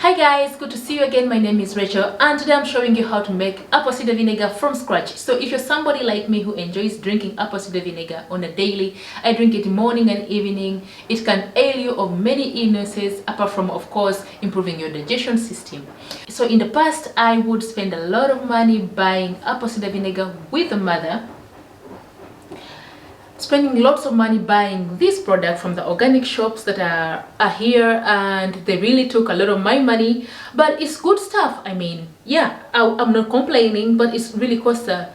Hi guys, good to see you again. My name is Rachel and today I'm showing you how to make apple cider vinegar from scratch. So if you're somebody like me who enjoys drinking apple cider vinegar on a daily, I drink it morning and evening. It can ail you of many illnesses apart from, of course, improving your digestion system. So in the past, I would spend a lot of money buying apple cider vinegar with a mother, spending lots of money buying this product from the organic shops that are here, and they really took a lot of my money, but it's good stuff. I mean, yeah, I'm not complaining, but it's really costs a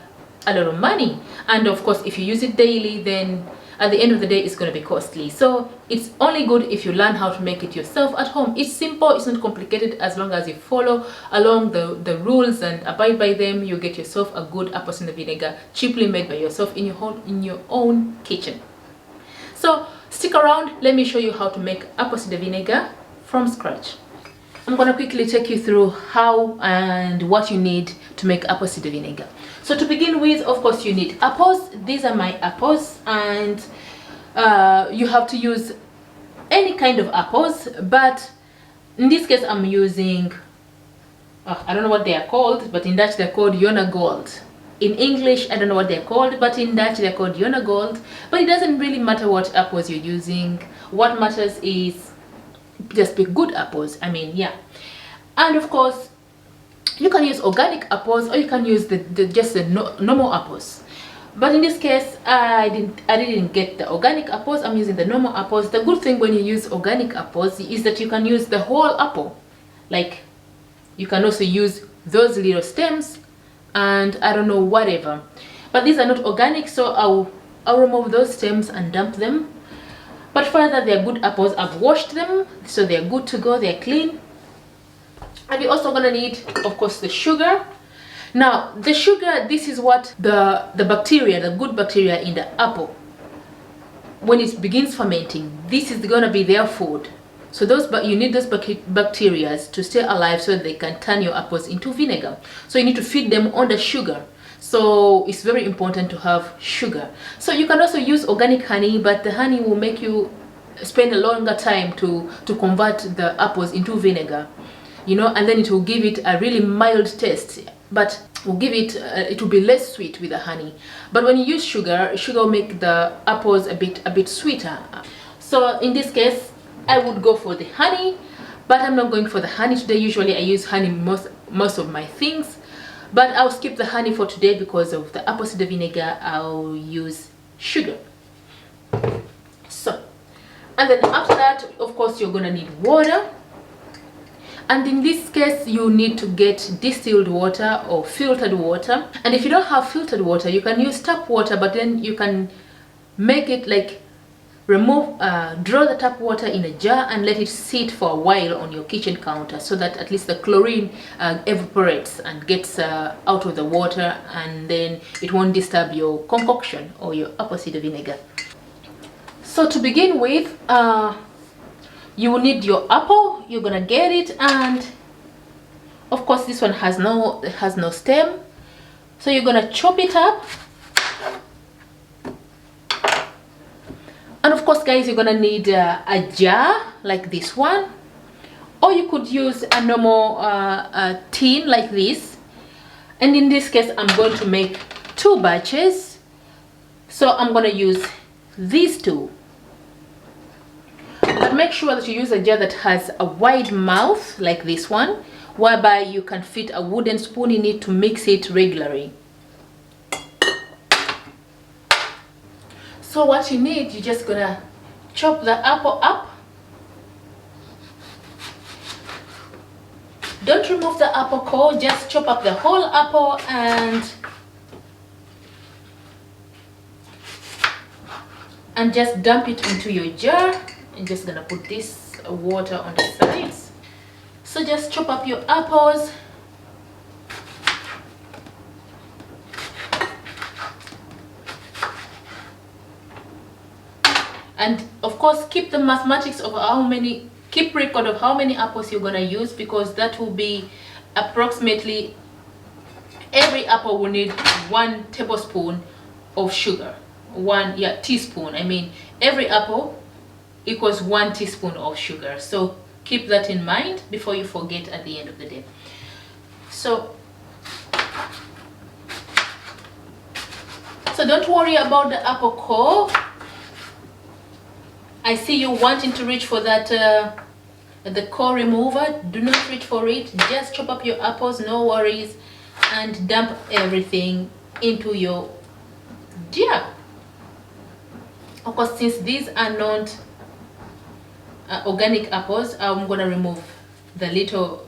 lot of money, and of course if you use it daily, then at the end of the day it's going to be costly. So it's only good if you learn how to make it yourself at home. It's simple, it's not complicated. As long as you follow along the rules and abide by them, you get yourself a good apple cider vinegar, cheaply made by yourself in your own kitchen. So stick around, let me show you how to make apple cider vinegar from scratch. I'm going to quickly take you through how and what you need to make apple cider vinegar. So to begin with, of course, you need apples. These are my apples, and you have to use any kind of apples, but in this case I'm using, I don't know what they are called, but in Dutch they're called yoour gold. In English, I don't know what they're called, but in Dutch they're called yoour gold. But it doesn't really matter what apples you're using. What matters is just pick good apples. I mean, yeah. And of course you can use organic apples, or you can use the normal apples, but in this case I didn't get the organic apples. I'm using the normal apples. The good thing when you use organic apples is that you can use the whole apple. Like, you can also use those little stems and I don't know, whatever, but these are not organic, so I'll remove those stems and dump them. But further, they're good apples. I've washed them, so they're good to go, they're clean. And you're also gonna need, of course, the sugar. Now the sugar, this is what the bacteria, the good bacteria in the apple, when it begins fermenting, this is gonna be their food. So you need those bacteria to stay alive so they can turn your apples into vinegar. So you need to feed them on the sugar. So it's very important to have sugar. So you can also use organic honey, but the honey will make you spend a longer time to convert the apples into vinegar, you know, and then it will give it a really mild taste, but will give it it will be less sweet with the honey. But when you use sugar will make the apples a bit sweeter. So in this case I would go for the honey, but I'm not going for the honey today. Usually I use honey most of my things, but I'll skip the honey for today because of the apple cider vinegar. I'll use sugar. So, and then after that, of course, you're gonna need water. And in this case you need to get distilled water or filtered water. And if you don't have filtered water, you can use tap water, but then you can make it like draw the tap water in a jar and let it sit for a while on your kitchen counter, so that at least the chlorine evaporates and gets out of the water, and then it won't disturb your concoction or your apple cider vinegar. So to begin with, you will need your apple. You're gonna get it, and of course this one has no stem, so you're gonna chop it up. And of course, guys, you're gonna need a jar like this one, or you could use a normal tin like this. And in this case I'm going to make 2 batches, so I'm gonna use these 2. But make sure that you use a jar that has a wide mouth like this one, whereby you can fit a wooden spoon in it to mix it regularly. So what you need, you're just gonna chop the apple up. Don't remove the apple core, just chop up the whole apple and just dump it into your jar. I'm just gonna put this water on the sides. So just chop up your apples. And of course keep the mathematics of keep record of how many apples you're gonna use, because that will be approximately, every apple will need 1 tablespoon of sugar. Teaspoon. I mean, every apple equals 1 teaspoon of sugar. So keep that in mind before you forget at the end of the day. So don't worry about the apple core. I see you wanting to reach for that the core remover. Do not reach for it. Just chop up your apples, no worries, and dump everything into your jar. Of course, since these are not organic apples, I'm gonna remove the little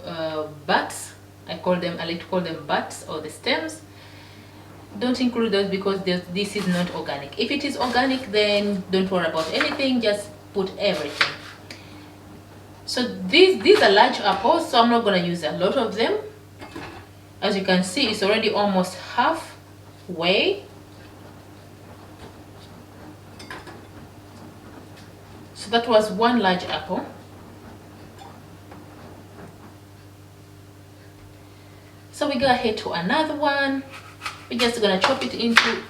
buds. I like to call them buds, or the stems. Don't include those because this is not organic. If it is organic, then don't worry about anything, just put everything. So these are large apples, so I'm not going to use a lot of them. As you can see, it's already almost halfway. So that was one large apple. So we go ahead to another one. We're just gonna chop it into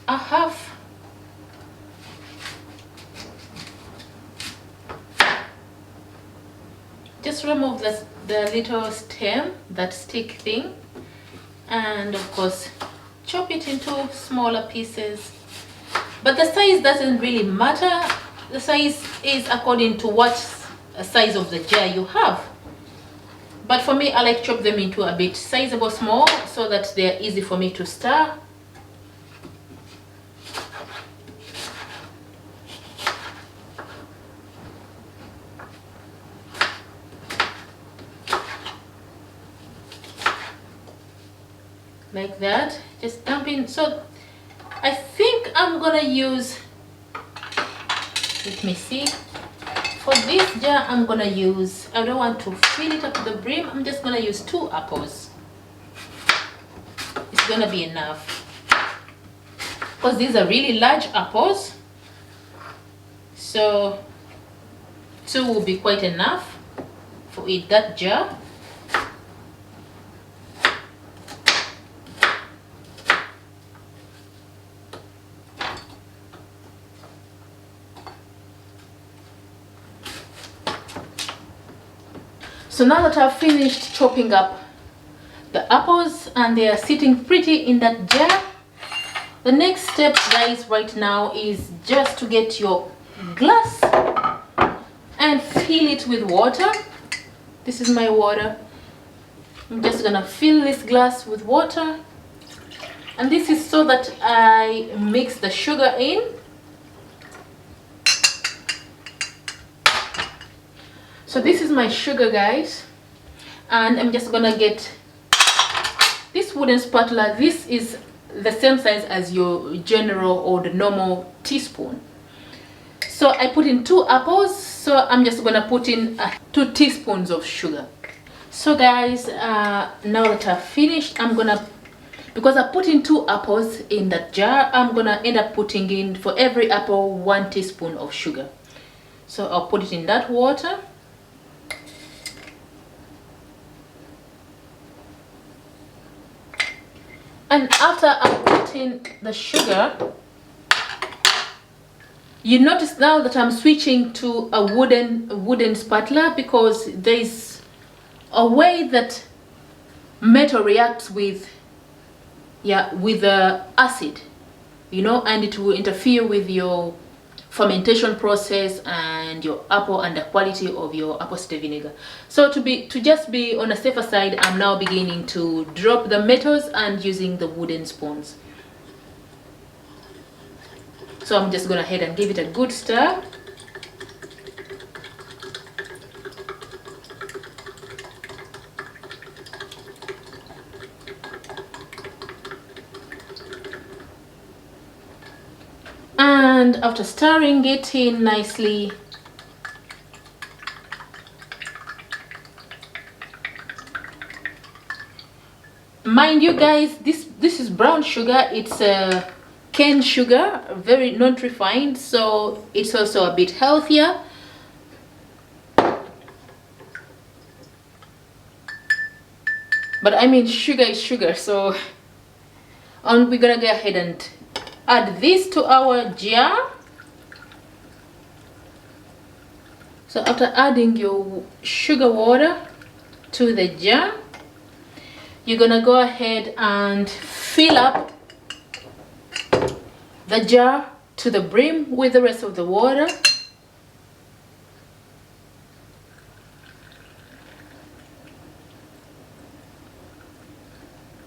a half. Just remove the little stem, that stick thing, and of course chop it into smaller pieces. But the size doesn't really matter. The size is according to what size of the jar you have. But for me, I like to chop them into a bit sizable small so that they're easy for me to stir. Like that, just dump in. So I think I'm gonna use, let me see. For this jar, I'm gonna use, I don't want to fill it up to the brim. I'm just gonna use 2 apples. It's gonna be enough because these are really large apples. So 2 will be quite enough for that jar. So now that I've finished chopping up the apples and they are sitting pretty in that jar, the next step, guys, right now is just to get your glass and fill it with water. This is my water. I'm just gonna fill this glass with water, and this is so that I mix the sugar in. So this is my sugar, guys, and I'm just gonna get this wooden spatula. This is the same size as your general or the normal teaspoon. So I put in 2 apples, so I'm just gonna put in 2 teaspoons of sugar. So guys, now that I've finished, I'm gonna, because I put in 2 apples in that jar, I'm gonna end up putting in, for every apple, 1 teaspoon of sugar. So I'll put it in that water. And after I put in the sugar, you notice now that I'm switching to a wooden spatula, because there's a way that metal reacts with the acid, you know, and it will interfere with your fermentation process and your apple and the quality of your apple cider vinegar. So to just be on a safer side, I'm now beginning to drop the metals and using the wooden spoons. So I'm just gonna head and give it a good stir. And after stirring it in nicely, mind you guys, this is brown sugar. It's cane sugar, very not refined, so it's also a bit healthier. But I mean, sugar is sugar, so we're gonna go ahead and add this to our jar. So after adding your sugar water to the jar, you're gonna go ahead and fill up the jar to the brim with the rest of the water.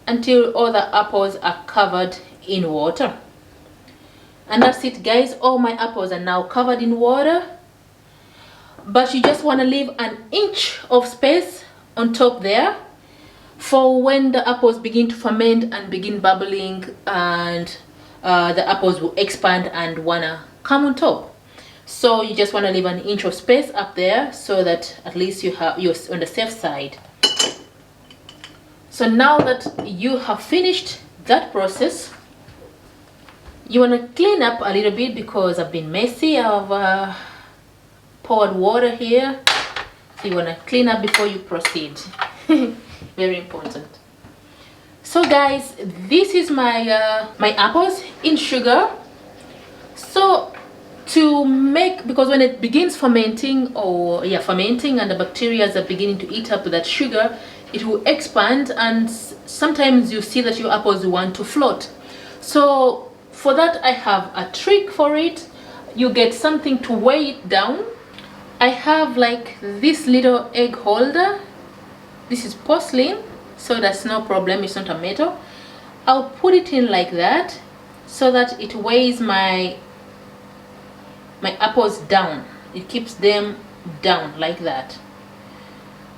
Until all the apples are covered in water. And that's it, guys. All my apples are now covered in water, but you just want to leave an inch of space on top there for when the apples begin to ferment and begin bubbling, and the apples will expand and wanna come on top. So you just want to leave an inch of space up there so that at least you're on the safe side. So now that you have finished that process, you want to clean up a little bit because I've been messy. I've poured water here. So you want to clean up before you proceed. Very important. So guys, this is my my apples in sugar. So to make, because when it begins fermenting, fermenting, and the bacteria are beginning to eat up that sugar, it will expand, and sometimes you see that your apples want to float. So for that, I have a trick for it. You get something to weigh it down. I have like this little egg holder. This is porcelain, so that's no problem, it's not a metal. I'll put it in like that so that it weighs my apples down. It keeps them down like that.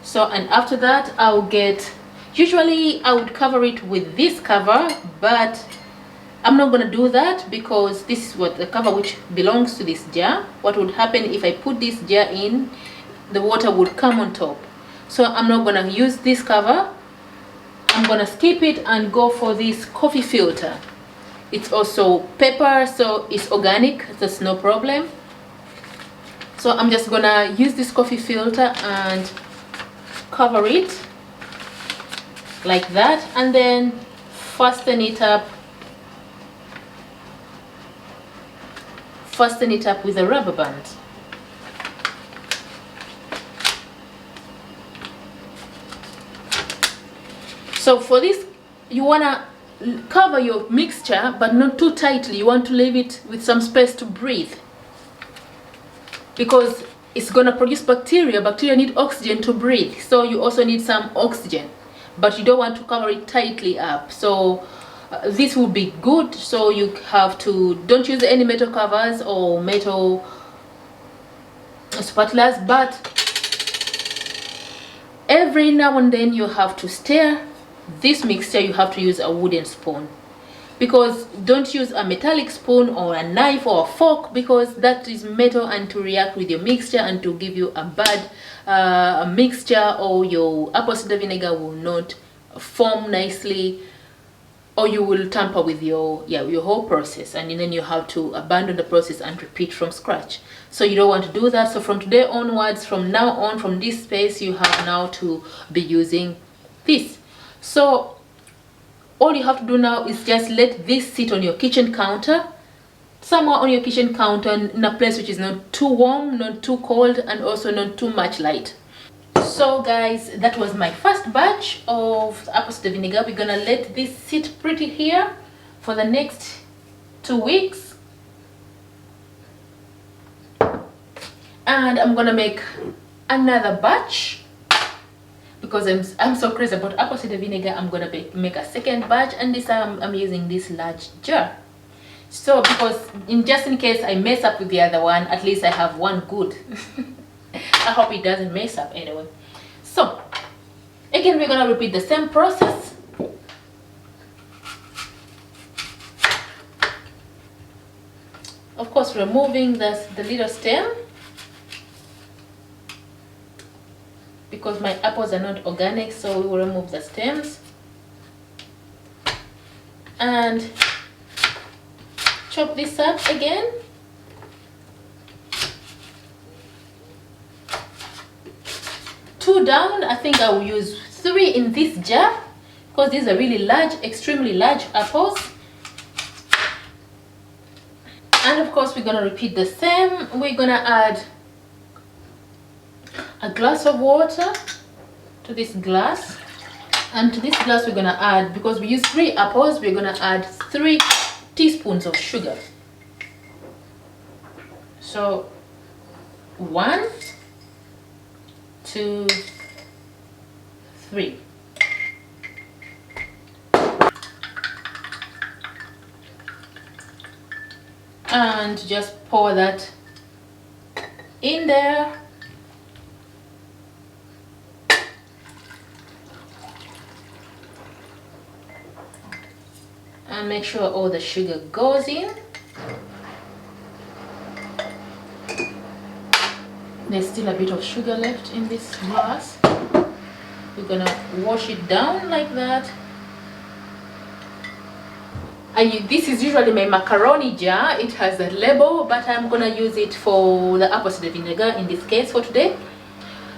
So, and after that, I'll get, usually I would cover it with this cover, but I'm not going to do that because this is what the cover which belongs to this jar. What would happen if I put this jar in, the water would come on top. So I'm not going to use this cover. I'm going to skip it and go for this coffee filter. It's also paper, so it's organic, that's no problem. So I'm just going to use this coffee filter and cover it like that, and then fasten it up with a rubber band. So for this, you want to cover your mixture but not too tightly. You want to leave it with some space to breathe, because it's going to produce bacteria. Bacteria need oxygen to breathe, so you also need some oxygen, but you don't want to cover it tightly up. So this will be good. So you have to, don't use any metal covers or metal spatulas, but every now and then you have to stir this mixture. You have to use a wooden spoon, because don't use a metallic spoon or a knife or a fork, because that is metal and to react with your mixture and to give you a bad mixture, or your apple cider vinegar will not form nicely, or you will tamper with your whole process, and then you have to abandon the process and repeat from scratch. So you don't want to do that. So from today onwards, from now on, from this space, you have now to be using this. So all you have to do now is just let this sit on your kitchen counter, somewhere on your kitchen counter, in a place which is not too warm, not too cold, and also not too much light. So guys, that was my first batch of apple cider vinegar. We're gonna let this sit pretty here for the next 2 weeks, and I'm gonna make another batch because I'm so crazy about apple cider vinegar. I'm gonna make a second batch, and this time I'm using this large jar. So because just in case I mess up with the other one, at least I have one good. I hope it doesn't mess up anyway. So again, we're gonna repeat the same process. Of course, removing the little stem, because my apples are not organic, so we will remove the stems and chop this up again. Two down. I think I will use 3 in this jar because these are really large, extremely large apples. And of course, we're gonna repeat the same. We're gonna add a glass of water to this glass, and to this glass we're gonna add, because we use 3 apples, we're gonna add 3 teaspoons of sugar. So 1, 2, 3. And just pour that in there. And make sure all the sugar goes in. There's still a bit of sugar left in this glass. We're gonna wash it down like that. This is usually my macaroni jar. It has a label, but I'm gonna use it for the apple cider vinegar in this case for today.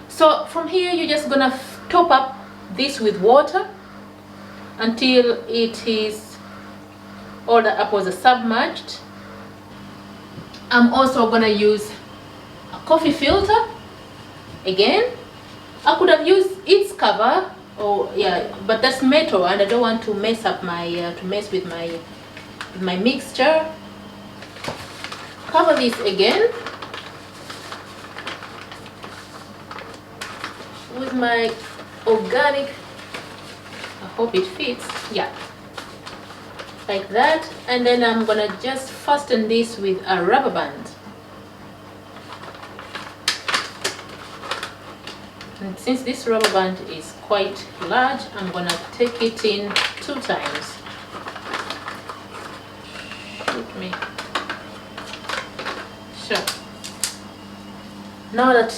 So from here, you're just gonna top up this with water until it is all the apples are submerged. I'm also gonna use a coffee filter again. I could have used its cover, or yeah, but that's metal, and I don't want to mess up my with my mixture. Cover this again with my organic. I hope it fits. Yeah, like that. And then I'm gonna just fasten this with a rubber band. And since this rubber band is quite large, I'm gonna take it in 2 times. Shoot me. So now that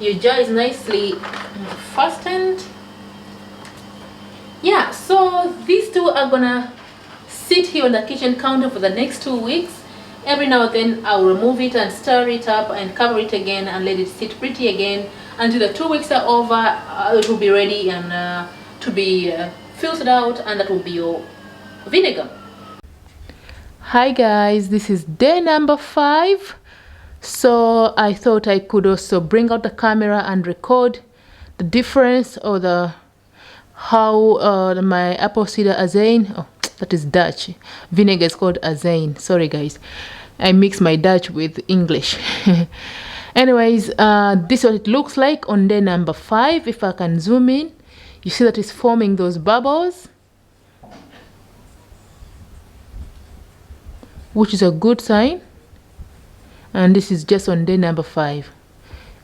your jar is nicely fastened, yeah, so these 2 are gonna sit here on the kitchen counter for the next 2 weeks. Every now and then I'll remove it and stir it up and cover it again and let it sit pretty again until the 2 weeks are over. It will be ready and to be filtered out, and that will be your vinegar. Hi guys, this is day number 5. So I thought I could also bring out the camera and record the difference, or the how my apple cider azane, oh that is Dutch, vinegar is called azane. Sorry guys, I mix my Dutch with English. Anyways, this is what it looks like on day number 5. If I can zoom in, you see that it's forming those bubbles, which is a good sign. And this is just on day number 5.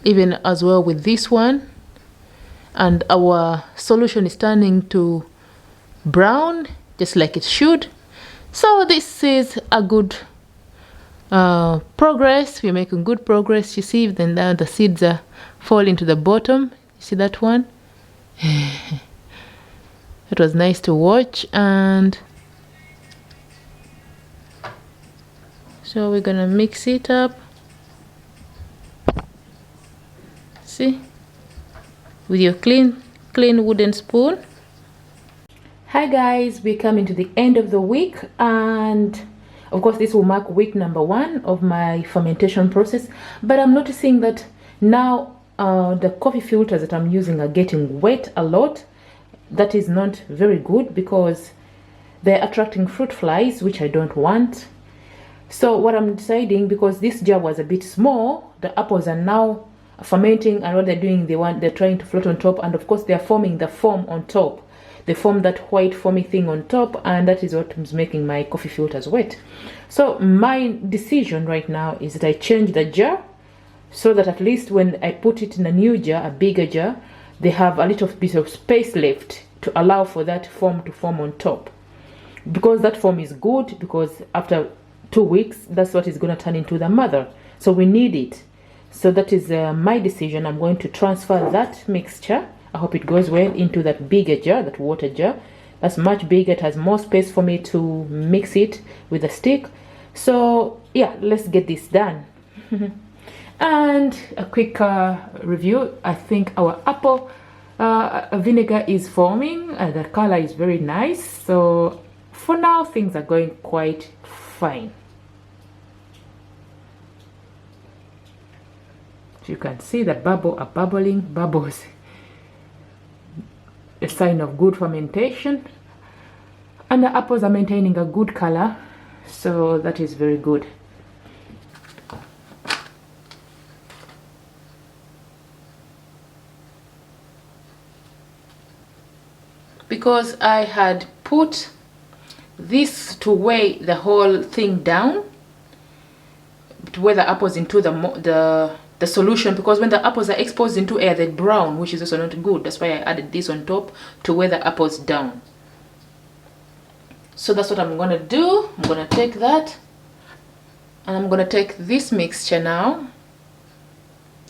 Even as well with this one, and our solution is turning to brown just like it should. So this is a good progress. We're making good progress. You see, then now the seeds are falling to the bottom. You see that one? It was nice to watch. And so we're gonna mix it up, see, with your clean wooden spoon. Hi guys, we're coming to the end of the week, and of course this will mark week number 1 of my fermentation process. But I'm noticing that now the coffee filters that I'm using are getting wet a lot. That is not very good, because they're attracting fruit flies, which I don't want. So what I'm deciding, because this jar was a bit small, the apples are now fermenting, and what they're doing, they're trying to float on top, and of course they're forming the foam on top. They form that white foamy thing on top, and that is what is making my coffee filters wet. So my decision right now is that I change the jar, so that at least when I put it in a new jar, a bigger jar, they have a little bit of space left to allow for that foam to form on top. Because that foam is good, because after 2 weeks, that's what is going to turn into the mother. So we need it. So that is my decision. I'm going to transfer that mixture, I hope it goes well, into that bigger jar, that water jar. That's much bigger. It has more space for me to mix it with a stick. So yeah, let's get this done. And a quick review. I think our apple vinegar is forming. The color is very nice. So for now, things are going quite fine. You can see the bubbling bubbles, a sign of good fermentation, and the apples are maintaining a good color, so that is very good. Because I had put this to weigh the whole thing down, to weigh the apples into the solution, because when the apples are exposed into air, they brown, which is also not good. That's why I added this on top to weigh the apples down. So that's what I'm gonna do. I'm gonna take that, and I'm gonna take this mixture now,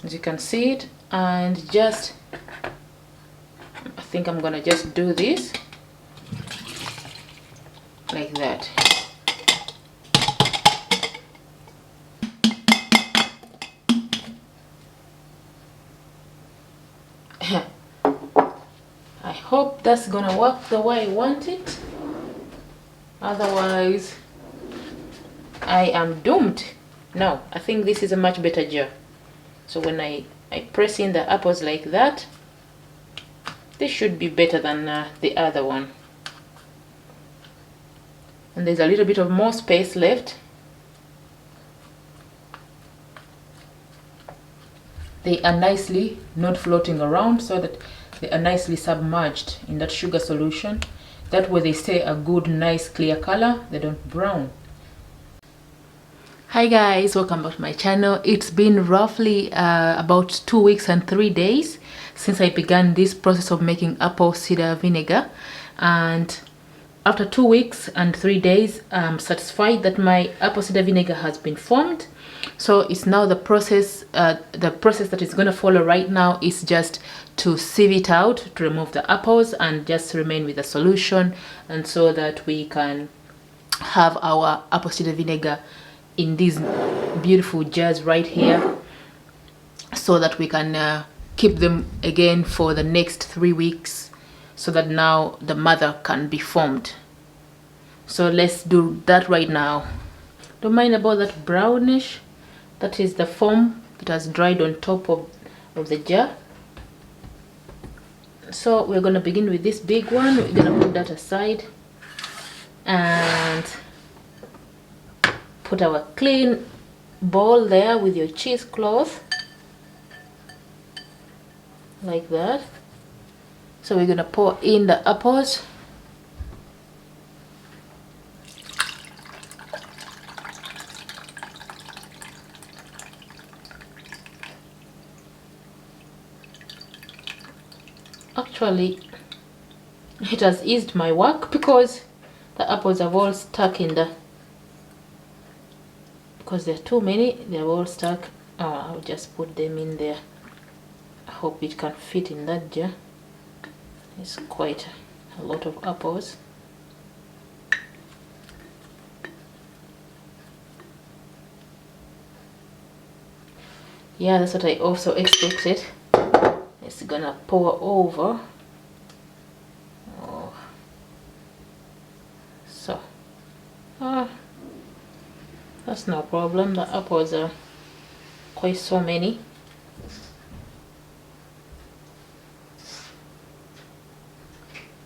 as you can see it, and just, I think I'm gonna just do this like that. I hope that's gonna work the way I want it. Otherwise, I am doomed. No, I think this is a much better jar. So when I press in the apples like that, this should be better than the other one. And there's a little bit of more space left. They are nicely not floating around, so that they are nicely submerged in that sugar solution. That way they stay a good, nice, clear color. They don't brown. Hi guys, welcome back to my channel. It's been roughly about 2 weeks and 3 days since I began this process of making apple cider vinegar, and after 2 weeks and 3 days, I'm satisfied that my apple cider vinegar has been formed. So it's now the process that is going to follow right now is just to sieve it out, to remove the apples and just remain with the solution, and so that we can have our apple cider vinegar in these beautiful jars right here, so that we can keep them again for the next 3 weeks, so that now the mother can be formed. So let's do that right now. Don't mind about that brownish. That is the foam that has dried on top of the jar. So we're going to begin with this big one. We're going to put that aside and put our clean bowl there with your cheesecloth like that. So we're going to pour in the apples. Actually, it has eased my work because the apples have all stuck in the, because there are too many, they're all stuck. I'll just put them in there. I hope it can fit in that jar. It's quite a lot of apples. Yeah, that's what I also expected. It's gonna pour over. Oh. So that's no problem. The apples are quite so many.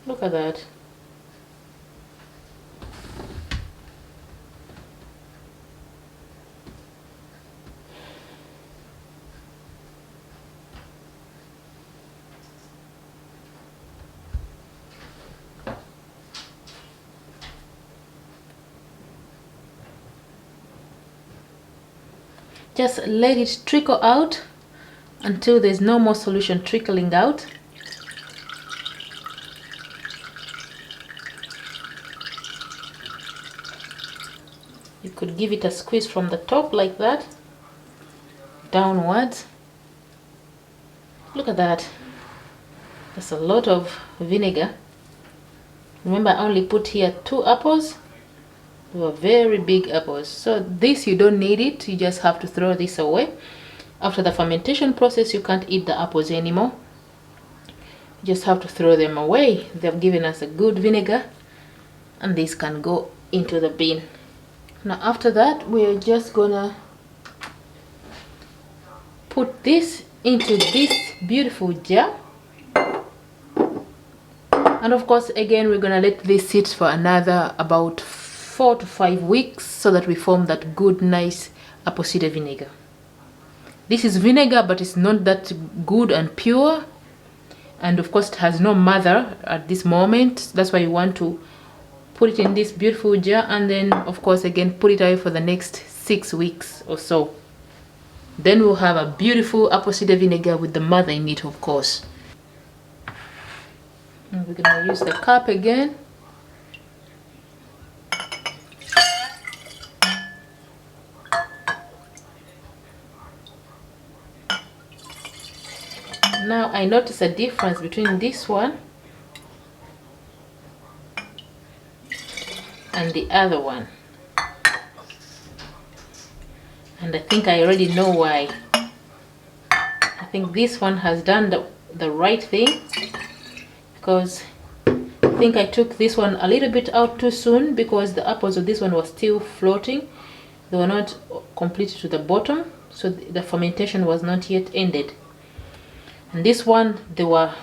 Look at that. Just let it trickle out until there's no more solution trickling out. You could give it a squeeze from the top like that, downwards. Look at that. That's a lot of vinegar. Remember, I only put here 2 apples. They were very big apples. So this, you don't need it. You just have to throw this away. After the fermentation process, you can't eat the apples anymore. You just have to throw them away. They've given us a good vinegar, and this can go into the bin. Now after that, we're just gonna put this into this beautiful jar. And of course, again, we're gonna let this sit for another about 4 to 5 weeks so that we form that good, nice apple cider vinegar. This is vinegar, but it's not that good and pure. And of course, it has no mother at this moment. That's why you want to put it in this beautiful jar, and then of course again put it away for the next 6 weeks or so. Then we'll have a beautiful apple cider vinegar with the mother in it, of course. And we're gonna use the cup again. Now I notice a difference between this one and the other one, and I think I already know why. I think this one has done the right thing, because I think I took this one a little bit out too soon, because the apples of this one were still floating. They were not completely to the bottom, so the fermentation was not yet ended. And this one, they were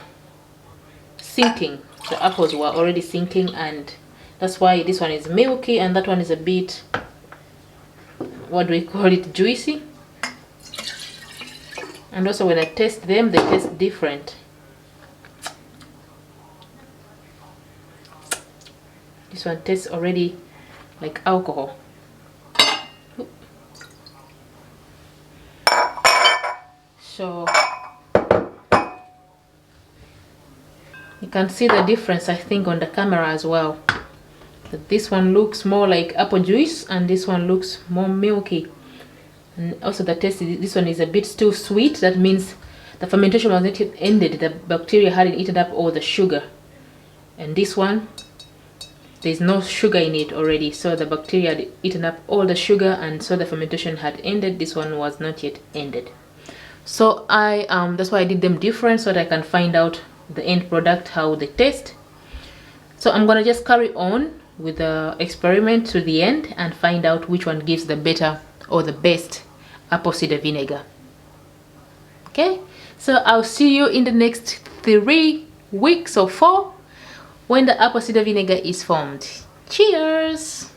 sinking. The apples were already sinking, and that's why this one is milky and that one is a bit, what do we call it, juicy. And also when I taste them, they taste different. This one tastes already like alcohol. So you can see the difference, I think, on the camera as well. That this one looks more like apple juice and this one looks more milky. And also the taste, this one is a bit still sweet. That means the fermentation was not yet ended. The bacteria hadn't eaten up all the sugar. And this one, there's no sugar in it already. So the bacteria had eaten up all the sugar, and so the fermentation had ended. This one was not yet ended. So that's why I did them different, so that I can find out the end product, how they taste. So I'm gonna just carry on with the experiment to the end and find out which one gives the better or the best apple cider vinegar. Okay, so I'll see you in the next 3 weeks or 4 when the apple cider vinegar is formed. Cheers!